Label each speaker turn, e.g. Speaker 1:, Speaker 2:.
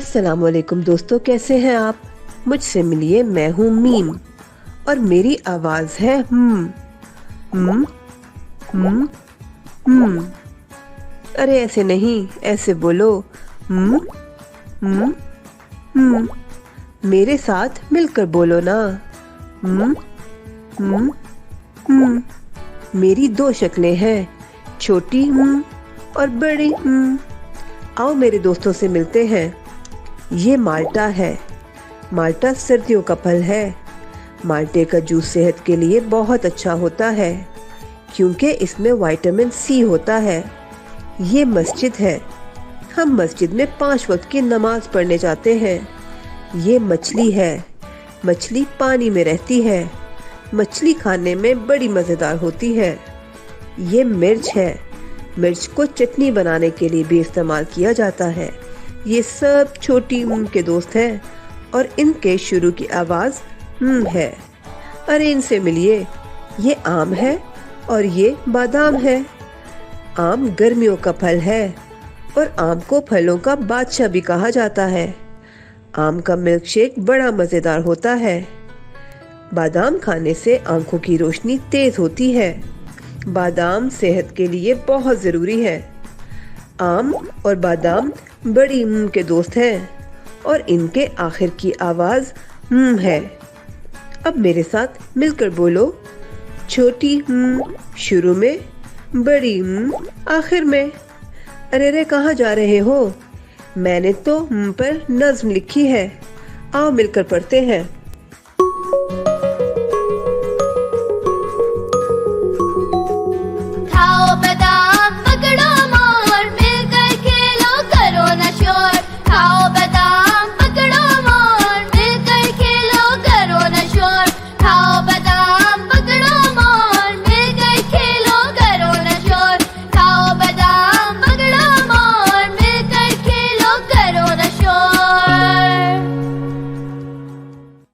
Speaker 1: अस्सलाम वालेकुम दोस्तों, कैसे हैं आप। मुझसे मिलिए, मैं हूँ मीम और मेरी आवाज है हम्म हम्म हम्म। अरे ऐसे नहीं, ऐसे बोलो हम्म हम्म हम्म। मेरे साथ मिलकर बोलो ना। हम्म हम्म हम्म। मेरी दो शक्लें हैं, छोटी और बड़ी आओ मेरे दोस्तों से मिलते हैं। ये माल्टा है। माल्टा सर्दियों का फल है। माल्टे का जूस सेहत के लिए बहुत अच्छा होता है क्योंकि इसमें विटामिन सी होता है। ये मस्जिद है। हम मस्जिद में 5 वक्त की नमाज पढ़ने जाते हैं। ये मछली है। मछली पानी में रहती है। मछली खाने में बड़ी मज़ेदार होती है। ये मिर्च है। मिर्च को चटनी बनाने के लिए भी इस्तेमाल किया जाता है। ये सब छोटी के दोस्त हैं और इनके शुरू की आवाज है। अरे इनसे मिलिए। ये आम है और ये बादाम है। आम गर्मियों का फल है और आम को फलों का बादशाह भी कहा जाता है। आम का मिल्क शेक बड़ा मजेदार होता है। बादाम खाने से आंखों की रोशनी तेज होती है। बादाम सेहत के लिए बहुत जरूरी है। आम और बादाम बड़ी के दोस्त हैं और इनके आखिर की आवाज है। अब मेरे साथ मिलकर बोलो, छोटी शुरू में, बड़ी आखिर में। अरे रे कहाँ जा रहे हो। मैंने तो पर नज्म लिखी है, आओ मिलकर पढ़ते हैं।